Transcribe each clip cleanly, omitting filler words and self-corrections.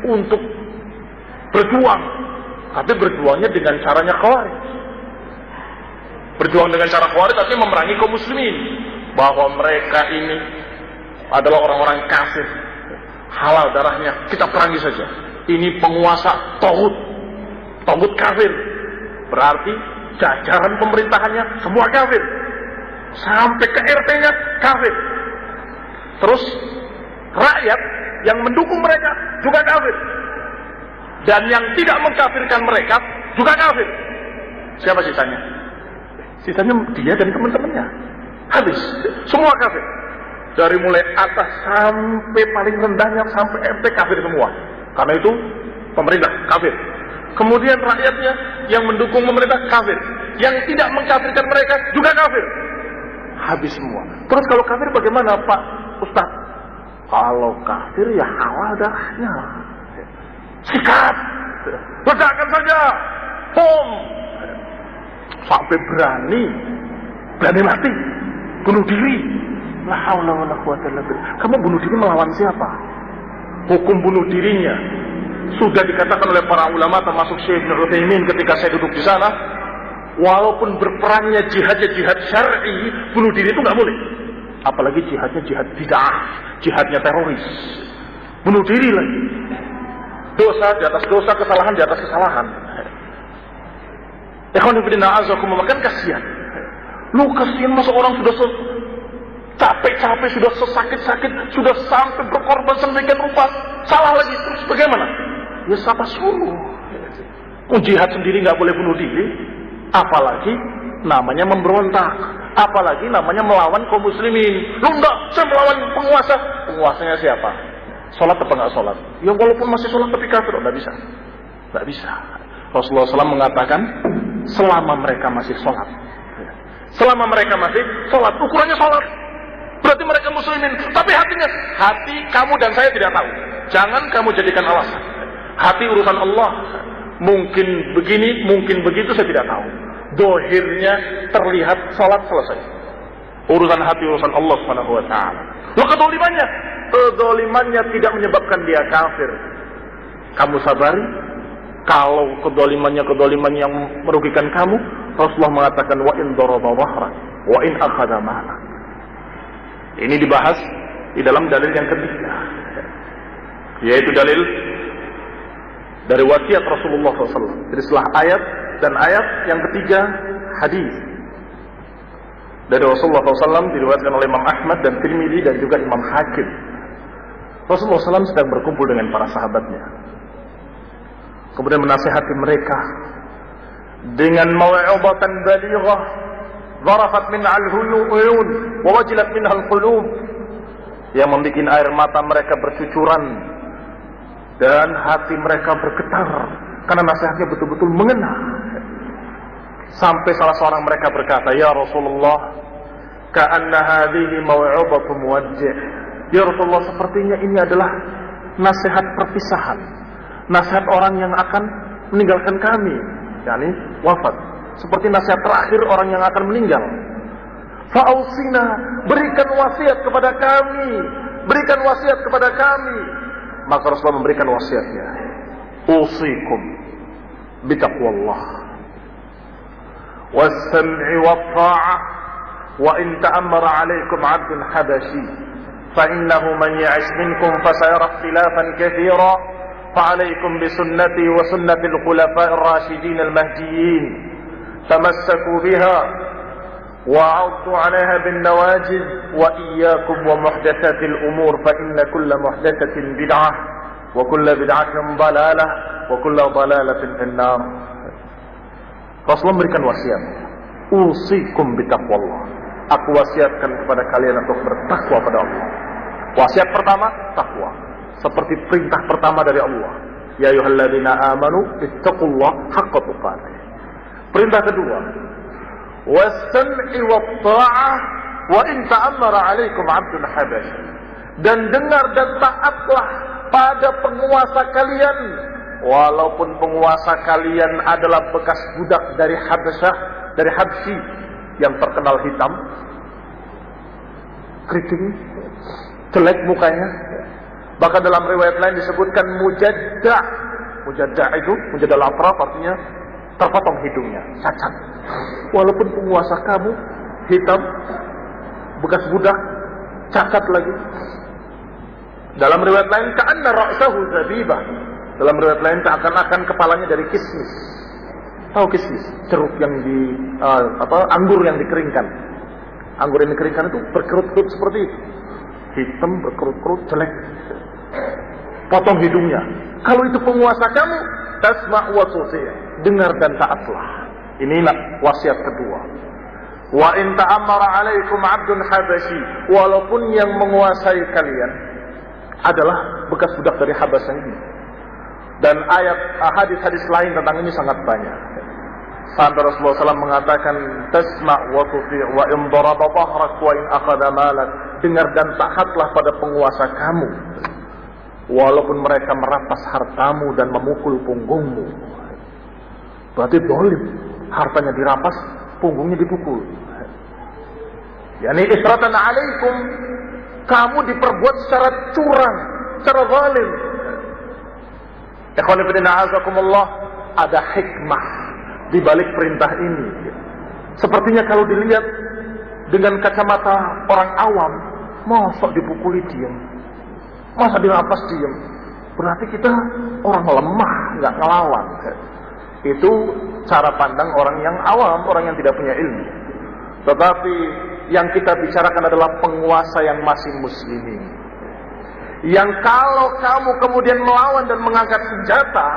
untuk berjuang, tapi berjuangnya dengan caranya Khawarij. Berjuang dengan cara Khawarij artinya memerangi kaum muslimin, bahwa mereka ini adalah orang-orang kafir, halal darahnya, kita perangi saja. Ini penguasa tauhid, tauhid kafir, berarti jajaran pemerintahannya semua kafir, sampai ke RT-nya kafir. Terus rakyat yang mendukung mereka juga kafir, dan yang tidak mengkafirkan mereka juga kafir. Siapa sisanya? Sisanya dia dan teman-temannya. Habis, semua kafir. Dari mulai atas sampai paling rendahnya, sampai RT kafir semua. Karena itu pemerintah kafir. Kemudian rakyatnya yang mendukung pemerintah kafir, yang tidak mengkafirkan mereka juga kafir. Habis semua. Terus kalau kafir bagaimana Pak Ustaz? Kalau kafir ya halal darahnya. Sikat, ledakan saja, bom, sampai berani mati, bunuh diri. La haula wala quwwata illa billah. Kamu bunuh diri melawan siapa? Hukum bunuh dirinya sudah dikatakan oleh para ulama, termasuk Syekh Ibnu Utsaimin ketika saya duduk di sana, walaupun berperangnya jihadnya jihad syar'i, bunuh diri itu nggak boleh. Apalagi jihadnya jihad bid'ah, jihadnya teroris. Bunuh diri lagi. Dosa di atas dosa, kesalahan di atas kesalahan. Ikhwan fillah azakumullah, kan kasihan. Lu kasihan masa orang sudah capek-capek, sudah sesakit-sakit, sudah sampai berkorban sedemikian rupa, salah lagi, terus bagaimana? Ya siapa suruh? Jihad sendiri nggak boleh bunuh diri, apalagi namanya memberontak, apalagi namanya melawan kaum muslimin. Lu enggak, saya melawan penguasa. Penguasanya siapa? Sholat apa nggak sholat? Ya walaupun masih sholat tapi kafir, nggak bisa. Nggak bisa. Rasulullah SAW mengatakan, selama mereka masih sholat, selama mereka masih sholat, ukurannya sholat, berarti mereka muslimin. Tapi hatinya, hati kamu dan saya tidak tahu. Jangan kamu jadikan alasan. Hati urusan Allah. Mungkin begini, mungkin begitu, saya tidak tahu. Dohirnya terlihat sholat selesai. Urusan hati, urusan Allah Subhanahu wa ta'ala. Loh, kedolimannya tidak menyebabkan dia kafir. Kamu sabari. Kalau kedolimannya yang merugikan kamu, Rasulullah mengatakan wa in daraba dhahrak wa in akhadha ma'ak. Ini dibahas di dalam dalil yang ketiga, yaitu dalil dari wasiat Rasulullah SAW. Jadi setelah ayat dan ayat yang ketiga, hadis dari Rasulullah SAW diriwayatkan oleh Imam Ahmad dan Tirmidzi dan juga Imam Hakim. Rasulullah SAW sedang berkumpul dengan para sahabatnya, kemudian menasihati mereka dengan mau'izatan balighah, zarafat minha al-uyun wa wajilat minha al-qulub, yang membuat air mata mereka bercucuran dan hati mereka bergetar karena nasihatnya betul-betul mengena. Sampai salah seorang mereka berkata, ya Rasulullah, ka'anna hadhihi mau'izatu muwajjih. Ya Rasulullah, sepertinya ini adalah nasihat perpisahan, nasihat orang yang akan meninggalkan kami, yakni wafat. Seperti nasihat terakhir orang yang akan meninggal. Fa'ausina, berikan wasiat kepada kami, berikan wasiat kepada kami. Maka Rasulullah memberikan wasiatnya, usikum bitaqwallah was-sam'i wat-tha'ah wa in ta'ammara 'alaikum 'abdun habashi fa innahu man ya'ish minkum fasayara ikhtilafan katsira فعليكم بسنتي وسنة الخلفاء الراشدين المهديين تمسكوا بها وعضوا عليها بالنواجذ وإياكم ومحدثات الأمور فإن كل محدثة بدعة وكل بدعة ضلالة وكل ضلالة في النار. Rasulullah memberikan wasiat, usikum bitaqwallah. Aku wasiatkan kepada kalian untuk bertakwa pada Allah. Wasiat pertama, takwa. Seperti perintah pertama dari Allah, ya ayyuhalladzina amanu ittaqullaha haqqa tuqatih. Perintah kedua, was-sam'i wat-tha'ah wa in ta'ammara 'alaikum 'abdun habash. Dan dengar dan taatlah pada penguasa kalian, walaupun penguasa kalian adalah bekas budak dari Habasyah, dari Habsyi yang terkenal hitam, keriting, jelek mukanya. Bahkan dalam riwayat lain disebutkan mujadda'. Mujadda' itu, mujadda' al-atraf artinya terpotong hidungnya, cacat. Walaupun penguasa kamu hitam, bekas budak, cacat lagi. Dalam riwayat lain ka'anna ra'sahu zabibah. Dalam riwayat lain seakan-akan kepalanya dari kismis. Tahu kismis? Ceruk yang anggur yang dikeringkan. Anggur yang dikeringkan itu berkerut-kerut seperti itu. Hitam, berkerut-kerut, jelek. Potong hidungnya. Kalau itu penguasa kamu, tasma' wa tuti', dengar dan taatlah. Inilah wasiat kedua. Wa in ta'ammara 'alaikum 'abdun habasyi, walaupun yang menguasai kalian adalah bekas budak dari Habasya ini. Dan hadis-hadis lain tentang ini sangat banyak. Sampai Rasulullah SAW mengatakan, tasma' wa tuti' wa in daraba dhahrak wa in akhadha malak, dengar dan taatlah pada penguasa kamu, walaupun mereka merampas hartamu dan memukul punggungmu. Berarti zalim, hartanya dirampas, punggungnya dipukul. Yani isratan 'alaikum, kamu diperbuat secara curang, secara zalim. Ikhwan fillah a'azakumullah, ada hikmah di balik perintah ini. Sepertinya kalau dilihat dengan kacamata orang awam, masa dipukuli diam, masa dirampas diam, berarti kita orang lemah, nggak ngelawan. Itu cara pandang orang yang awam, orang yang tidak punya ilmu. Tetapi yang kita bicarakan adalah penguasa yang masih muslimin, yang kalau kamu kemudian melawan dan mengangkat senjata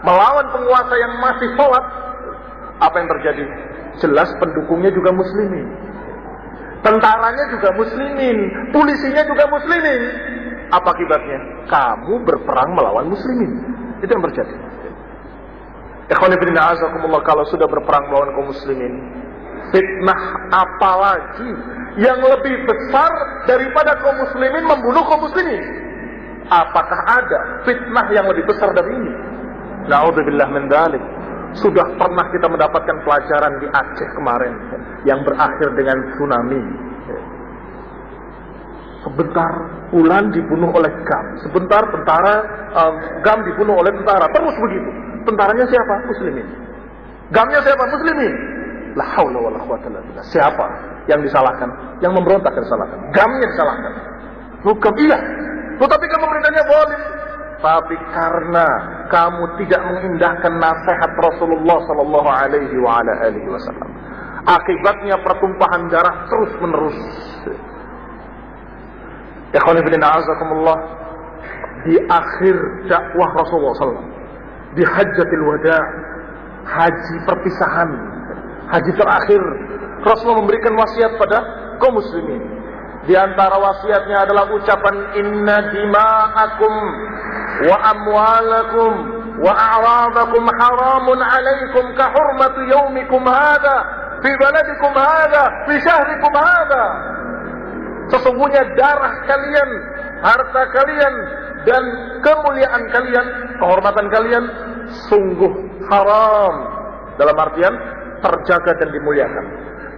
melawan penguasa yang masih sholat, apa yang terjadi? Jelas pendukungnya juga muslimin, tentaranya juga muslimin, polisinya juga muslimin. Apa akibatnya? Kamu berperang melawan muslimin. Itu yang terjadi. Ikhwan fillah a'azakumullah, kalau sudah berperang melawan kaum muslimin, fitnah apalagi yang lebih besar daripada kaum muslimin membunuh kaum muslimin? Apakah ada fitnah yang lebih besar dari ini? Na'udzubillah min dzalik. Sudah pernah kita mendapatkan pelajaran di Aceh kemarin yang berakhir dengan tsunami. Sebentar Fulan dibunuh oleh GAM, sebentar GAM dibunuh oleh tentara, terus begitu. Tentaranya siapa? Muslimin. GAM-nya siapa? Muslimin. La haula wala quwwata illa billah. Siapa yang disalahkan? Yang memberontak yang disalahkan. GAM-nya disalahkan. Bukan, iya. Tetapi kamu pemerintahnya zalim. Tapi karena kamu tidak mengindahkan nasihat Rasulullah sallallahu alaihi wasallam, akibatnya pertumpahan darah terus menerus. Ikhwan fillah a'azakumullah, di akhir dakwah Rasulullah SAW, di Hajjatul Wada', haji perpisahan, haji terakhir, Rasulullah memberikan wasiat pada kaum muslimin. Di antara wasiatnya adalah ucapan inna dima'akum wa amwalakum wa a'radakum haramun 'alaikum ka hurmati yaumikum hadha fi baladikum hadha fi syahrikum hadha. Sesungguhnya darah kalian, harta kalian, dan kemuliaan kalian, kehormatan kalian sungguh haram, dalam artian terjaga dan dimuliakan.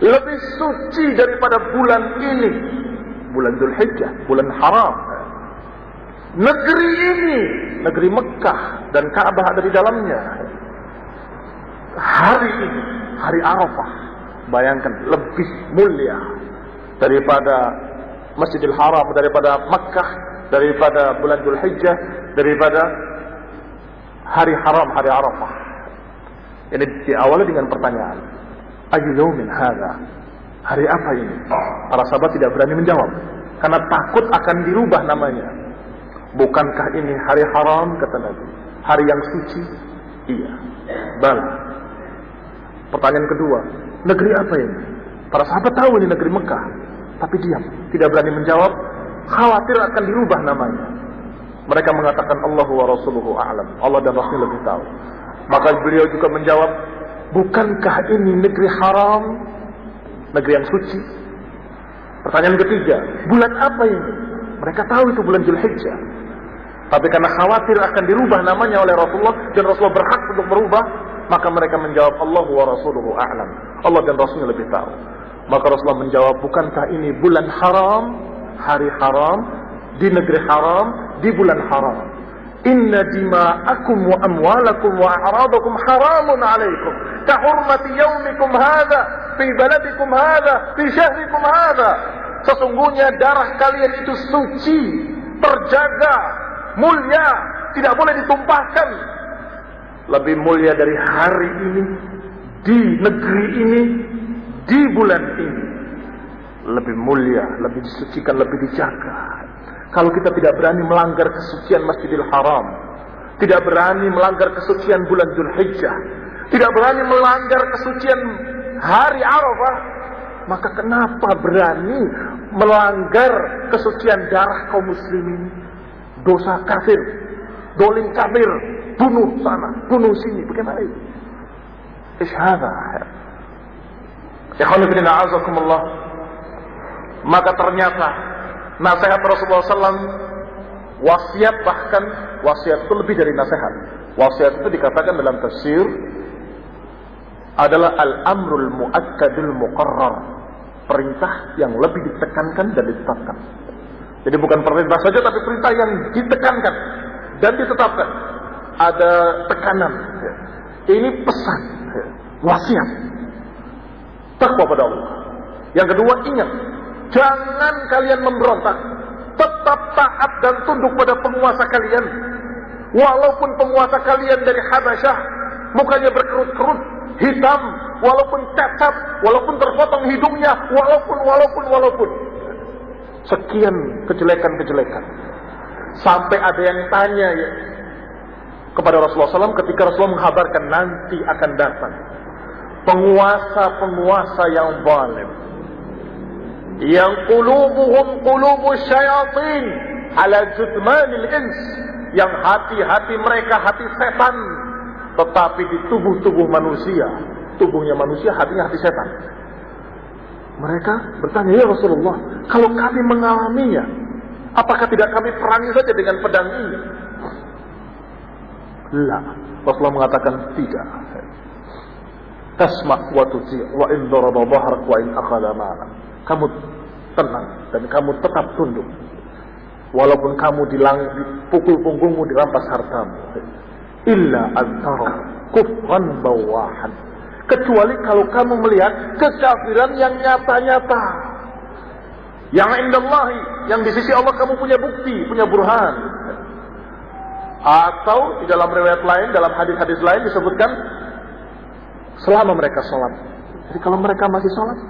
Lebih suci daripada bulan ini, bulan Dzulhijjah, bulan haram. Negeri ini, negeri Mekah dan Ka'bah ada di dalamnya. Hari ini, hari Arafah, bayangkan lebih mulia daripada Masjidil Haram, daripada Makkah, daripada bulan Dzulhijjah, daripada hari haram, hari Arafah. Ini diawali dengan pertanyaan, ayyu yaumin hadza? Hari apa ini? Para sahabat tidak berani menjawab karena takut akan dirubah namanya. Bukankah ini hari haram, kata Nabi? Hari yang suci? Iya. Bala. Pertanyaan kedua, negeri apa ini? Para sahabat tahu ini negeri Mekah, tapi diam, tidak berani menjawab, khawatir akan dirubah namanya. Mereka mengatakan Allahu wa rasuluhu a'lam, Allah dan Rasul lebih tahu. Maka beliau juga menjawab, bukankah ini negeri haram, negeri yang suci? Pertanyaan ketiga, bulan apa ini? Mereka tahu itu bulan Dzulhijjah, tapi karena khawatir akan dirubah namanya oleh Rasulullah dan Rasulullah berhak untuk merubah, maka mereka menjawab Allahu wa rasuluhu a'lam, Allah dan Rasulnya lebih tahu. Maka Rasulullah menjawab, bukankah ini bulan haram, hari haram, di negeri haram, di bulan haram. Inna dima'akum wa amwalakum wa a'radakum haramun alaikum kahurmati yaumikum hadha fi baladikum hadha fi syahrikum hadha. Sesungguhnya darah kalian itu suci, terjaga, mulia, tidak boleh ditumpahkan. Lebih mulia dari hari ini, di negeri ini, di bulan ini. Lebih mulia, lebih disucikan, lebih dijaga. Kalau kita tidak berani melanggar kesucian Masjidil Haram, tidak berani melanggar kesucian bulan Dzulhijjah, tidak berani melanggar kesucian hari Arafah, maka kenapa berani melanggar kesucian darah kaum muslimin? Dosa kafir, dolim kafir, bunuh sana, bunuh sini, bagaimana itu? Isyhada. Ikhwan fillah a'azakumullah. Maka ternyata nasihat Rasulullah SAW, wasiat, bahkan wasiat itu lebih dari nasihat. Wasiat itu dikatakan dalam tafsir adalah al-amrul mu'akkadul muqarrar, perintah yang lebih ditekankan dan ditetapkan. Jadi bukan perintah saja, tapi perintah yang ditekankan dan ditetapkan. Ada tekanan. Ini pesan, wasiat, takwa pada Allah. Yang kedua, ingat, jangan kalian memberontak, tetap taat dan tunduk pada penguasa kalian. Walaupun penguasa kalian dari Habasyah mukanya berkerut-kerut, hitam, walaupun cacat, walaupun terpotong hidungnya, walaupun sekian kejelekan-kejelekan. Sampai ada yang tanya ya, kepada Rasulullah SAW ketika Rasulullah menghabarkan nanti akan datang penguasa-penguasa yang zalim, yang qulubuhum qulubus syayatin ala judmanil ins, yang hati-hati mereka hati setan, tetapi di tubuh-tubuh manusia, tubuhnya manusia, hatinya hati setan. Mereka bertanya, ya Rasulullah, kalau kami mengalaminya, apakah tidak kami perangi saja dengan pedang ini? La, Rasulullah mengatakan tidak. Tasma' wa tuti' wa in daraba dhahrak wa in akhadha ma'ak. Kamu tenang dan kamu tetap tunduk, walaupun kamu dipukul punggungmu, dirampas hartamu. Illa antara kufran bawahan, kecuali kalau kamu melihat kekafiran yang nyata-nyata, yang indallahi, yang di sisi Allah kamu punya bukti, punya burhan. Atau di dalam riwayat lain, dalam hadis-hadis lain disebutkan selama mereka sholat. Jadi kalau mereka masih sholat,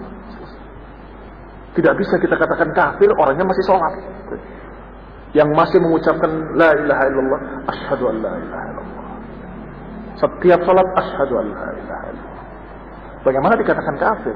tidak bisa kita katakan kafir orangnya masih sholat, yang masih mengucapkan la ilaha illallah, asyhadu an la ilaha illallah. Setiap sholat asyhadu an la ilaha illallah. Bagaimana dikatakan kafir?